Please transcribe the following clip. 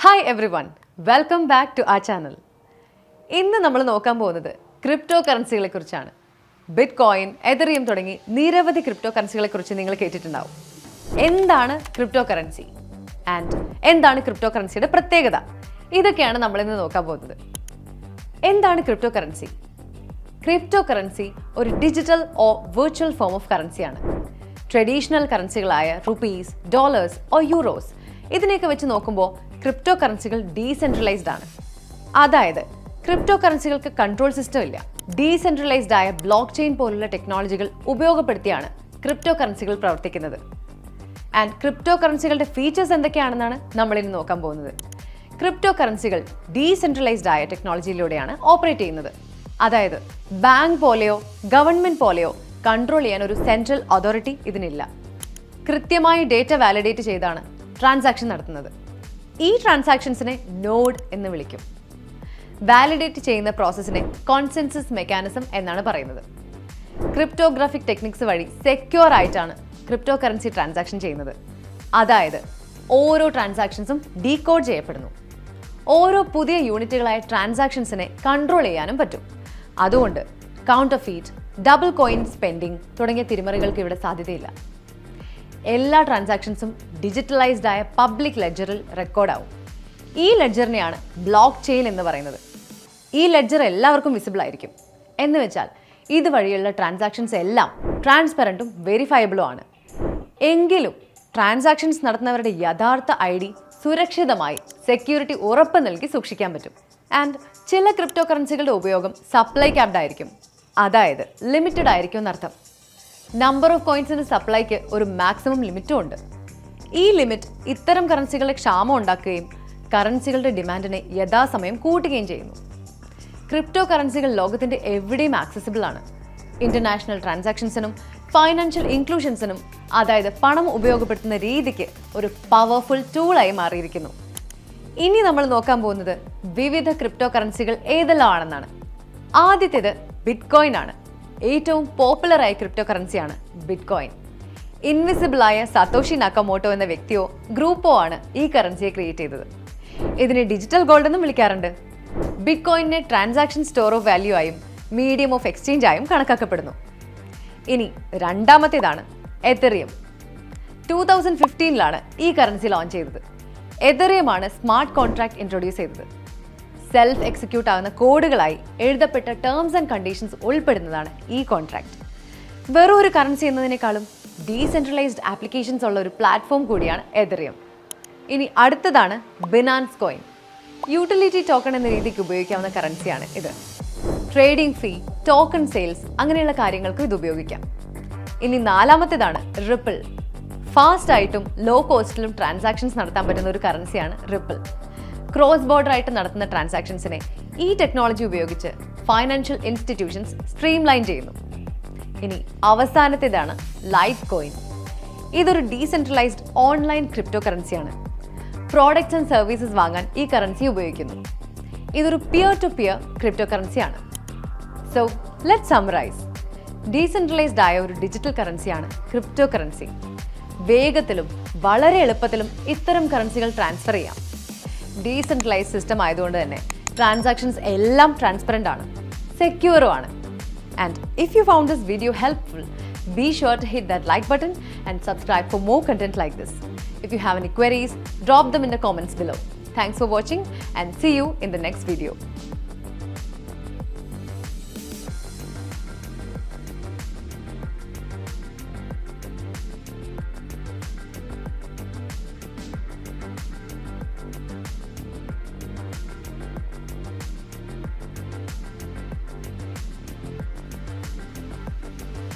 Hi everyone, welcome back to our channel. ഇന്ന് നമ്മൾ നോക്കാൻ പോകുന്നത് ക്രിപ്റ്റോ കറൻസികളെ കുറിച്ചാണ്. ബിറ്റ്കോയിൻ, എതറിയം തുടങ്ങി നിരവധി ക്രിപ്റ്റോ കറൻസികളെ കുറിച്ച് നിങ്ങൾ കേട്ടിട്ടുണ്ടാവും. എന്താണ് ക്രിപ്റ്റോ കറൻസി ആൻഡ് എന്താണ് ക്രിപ്റ്റോ കറൻസിയുടെ പ്രത്യേകത? ഇതൊക്കെയാണ് നമ്മൾ ഇന്ന് നോക്കാൻ പോകുന്നത്. എന്താണ് ക്രിപ്റ്റോ കറൻസി? ക്രിപ്റ്റോ കറൻസി ഒരു digital or virtual form of കറൻസിയാണ്. ട്രഡീഷണൽ കറൻസികളായ റുപ്പീസ്, ഡോളേഴ്സ് ഓർ യൂറോസ് ഇതിനെയൊക്കെ വെച്ച് നോക്കുമ്പോൾ ക്രിപ്റ്റോ കറൻസികൾ ഡീസെൻട്രലൈസ്ഡ് ആണ്. അതായത് ക്രിപ്റ്റോ കറൻസികൾക്ക് കൺട്രോൾ സിസ്റ്റം ഇല്ല. ഡീസെൻട്രലൈസ്ഡ് ആയ ബ്ലോക്ക് ചെയിൻ പോലുള്ള ടെക്നോളജികൾ ഉപയോഗപ്പെടുത്തിയാണ് ക്രിപ്റ്റോ കറൻസികൾ പ്രവർത്തിക്കുന്നത്. ആൻഡ് ക്രിപ്റ്റോ കറൻസികളുടെ ഫീച്ചേഴ്സ് എന്തൊക്കെയാണെന്നാണ് നമ്മളിന്ന് നോക്കാൻ പോകുന്നത്. ക്രിപ്റ്റോ കറൻസികൾ ഡീസെൻട്രലൈസ്ഡ് ആയ ടെക്നോളജിയിലൂടെയാണ് ഓപ്പറേറ്റ് ചെയ്യുന്നത്. അതായത് ബാങ്ക് പോലെയോ ഗവൺമെന്റ് പോലെയോ കൺട്രോൾ ചെയ്യാൻ ഒരു സെൻട്രൽ അതോറിറ്റി ഇതിനില്ല. കൃത്യമായി ഡേറ്റ വാലിഡേറ്റ് ചെയ്താണ് ട്രാൻസാക്ഷൻ നടത്തുന്നത്. ഈ ട്രാൻസാക്ഷൻസിനെ നോഡ് എന്ന് വിളിക്കും. വാലിഡേറ്റ് ചെയ്യുന്ന പ്രോസസ്സിനെ കോൺസെൻസസ് മെക്കാനിസം എന്നാണ് പറയുന്നത്. ക്രിപ്റ്റോഗ്രാഫിക് ടെക്നിക്സ് വഴി സെക്യൂർ ആയിട്ടാണ് ക്രിപ്റ്റോ കറൻസി ട്രാൻസാക്ഷൻ ചെയ്യുന്നത്. അതായത് ഓരോ ട്രാൻസാക്ഷൻസും ഡീകോഡ് ചെയ്യപ്പെടുന്നു. ഓരോ പുതിയ യൂണിറ്റുകളായ ട്രാൻസാക്ഷൻസിനെ കൺട്രോൾ ചെയ്യാനും പറ്റും. അതുകൊണ്ട് കൗണ്ടർഫീറ്റ്, ഡബിൾ കോയിൻ സ്പെൻഡിങ് തുടങ്ങിയ തിരിമറികൾക്ക് ഇവിടെ സാധ്യതയില്ല. എല്ലാ ട്രാൻസാക്ഷൻസും ഡിജിറ്റലൈസ്ഡ് ആയ പബ്ലിക് ലെഡ്ജറിൽ റെക്കോർഡാവും. ഈ ലെഡ്ജറിനെയാണ് ബ്ലോക്ക് ചെയിൻ എന്ന് പറയുന്നത്. ഈ ലെഡ്ജർ എല്ലാവർക്കും വിസിബിൾ ആയിരിക്കും. എന്ന് വെച്ചാൽ ഇതുവഴിയുള്ള ട്രാൻസാക്ഷൻസ് എല്ലാം ട്രാൻസ്പെറൻറ്റും വെരിഫയബിളും ആണ്. എങ്കിലും ട്രാൻസാക്ഷൻസ് നടത്തുന്നവരുടെ യഥാർത്ഥ ID സുരക്ഷിതമായി സെക്യൂരിറ്റി ഉറപ്പ് നൽകി സൂക്ഷിക്കാൻ പറ്റും. ആൻഡ് ചില ക്രിപ്റ്റോ കറൻസികളുടെ ഉപയോഗം സപ്ലൈ ക്യാപ്ഡ് ആയിരിക്കും. അതായത് ലിമിറ്റഡ് ആയിരിക്കും എന്നർത്ഥം. നമ്പർ ഓഫ് കോയിൻസിന് സപ്ലൈക്ക് ഒരു മാക്സിമം ലിമിറ്റും ഉണ്ട്. ഈ ലിമിറ്റ് ഇത്തരം കറൻസികളുടെ ക്ഷാമം ഉണ്ടാക്കുകയും കറൻസികളുടെ ഡിമാൻഡിനെ യഥാസമയം കൂട്ടുകയും ചെയ്യുന്നു. ക്രിപ്റ്റോ കറൻസികൾ ലോകത്തിൻ്റെ എവിടെയും ആക്സസിബിൾ ആണ്. ഇന്റർനാഷണൽ ട്രാൻസാക്ഷൻസിനും ഫൈനാൻഷ്യൽ ഇൻക്ലൂഷൻസിനും, അതായത് പണം ഉപയോഗപ്പെടുത്തുന്ന രീതിക്ക് ഒരു പവർഫുൾ ടൂളായി മാറിയിരിക്കുന്നു. ഇനി നമ്മൾ നോക്കാൻ പോകുന്നത് വിവിധ ക്രിപ്റ്റോ കറൻസികൾ ഏതെല്ലാം ആണെന്നാണ്. ആദ്യത്തേത് ബിറ്റ്കോയിൻ ആണ്. ഏറ്റവും പോപ്പുലറായ ക്രിപ്റ്റോ കറൻസിയാണ് ബിറ്റ്കോയിൻ. ഇൻവിസിബിളായ സതോഷി നക്കമോട്ടോ എന്ന വ്യക്തിയോ ഗ്രൂപ്പോ ആണ് ഈ കറൻസിയെ ക്രിയേറ്റ് ചെയ്തത്. ഇതിനെ ഡിജിറ്റൽ ഗോൾഡ് എന്നും വിളിക്കാറുണ്ട്. ബിറ്റ്കോയിനെ ട്രാൻസാക്ഷൻ സ്റ്റോർ ഓഫ് വാല്യൂ ആയും മീഡിയം ഓഫ് എക്സ്ചേഞ്ച് ആയും കണക്കാക്കപ്പെടുന്നു. ഇനി രണ്ടാമത്തേതാണ് എതറിയം. 2015 ഈ കറൻസി ലോഞ്ച് ചെയ്തത്. എതറിയമാണ് സ്മാർട്ട് കോൺട്രാക്ട് ഇൻട്രൊഡ്യൂസ് ചെയ്തത്. സെൽഫ് എക്സിക്യൂട്ട് ആകുന്ന കോഡുകളായി എഴുതപ്പെട്ട ടേംസ് ആൻഡ് കണ്ടീഷൻസ് ഉൾപ്പെടുന്നതാണ് ഈ കോൺട്രാക്ട്. വെറും ഒരു കറൻസി എന്നതിനേക്കാളും ഡീസെൻട്രലൈസ്ഡ് ആപ്ലിക്കേഷൻസ് ഉള്ള ഒരു പ്ലാറ്റ്ഫോം കൂടിയാണ് എതറിയം. ഇനി അടുത്തതാണ് ബിനാൻസ് കോയിൻ. യൂട്ടിലിറ്റി ടോക്കൺ എന്ന രീതിക്ക് ഉപയോഗിക്കാവുന്ന കറൻസിയാണ് ഇത്. ട്രേഡിംഗ് ഫീ, ടോക്കൺ സെയിൽസ് അങ്ങനെയുള്ള കാര്യങ്ങൾക്ക് ഇത് ഉപയോഗിക്കാം. ഇനി നാലാമത്തേതാണ് റിപ്പിൾ. ഫാസ്റ്റ് ആയിട്ടും ലോ കോസ്റ്റിലും ട്രാൻസാക്ഷൻസ് നടത്താൻ പറ്റുന്ന ഒരു കറൻസിയാണ് റിപ്പിൾ. ക്രോസ് ബോർഡർ ആയിട്ട് നടത്തുന്ന ട്രാൻസാക്ഷൻസിനെ ഈ ടെക്നോളജി ഉപയോഗിച്ച് ഫൈനാൻഷ്യൽ ഇൻസ്റ്റിറ്റ്യൂഷൻസ് സ്ട്രീംലൈൻ ചെയ്യുന്നു. ഇനി അവസാനത്തേതാണ് ലൈറ്റ് കോയിൻ. ഇതൊരു ഡീസെൻട്രലൈസ്ഡ് ഓൺലൈൻ ക്രിപ്റ്റോ കറൻസിയാണ്. പ്രോഡക്ട്സ് ആൻഡ് സർവീസസ് വാങ്ങാൻ ഈ കറൻസി ഉപയോഗിക്കുന്നു. ഇതൊരു പിയർ ടു പിയർ ക്രിപ്റ്റോ കറൻസിയാണ്. So let's summarise. ഡീസെൻട്രലൈസ്ഡ് ആയ ഒരു ഡിജിറ്റൽ കറൻസിയാണ് ക്രിപ്റ്റോ കറൻസി. വേഗത്തിലും വളരെ എളുപ്പത്തിലും ഇത്തരം കറൻസികൾ ട്രാൻസ്ഫർ ചെയ്യാം. ഡീസെൻട്രലൈസ്ഡ് സിസ്റ്റം ആയതുകൊണ്ട് തന്നെ ട്രാൻസാക്ഷൻസ് എല്ലാം ട്രാൻസ്പെറൻ്റ് ആണ്, സെക്യൂറും ആണ്. And if you found this video helpful, be sure to hit that like button and subscribe for more content like this. If you have any queries, drop them in the comments below. Thanks for watching and see you in the next video.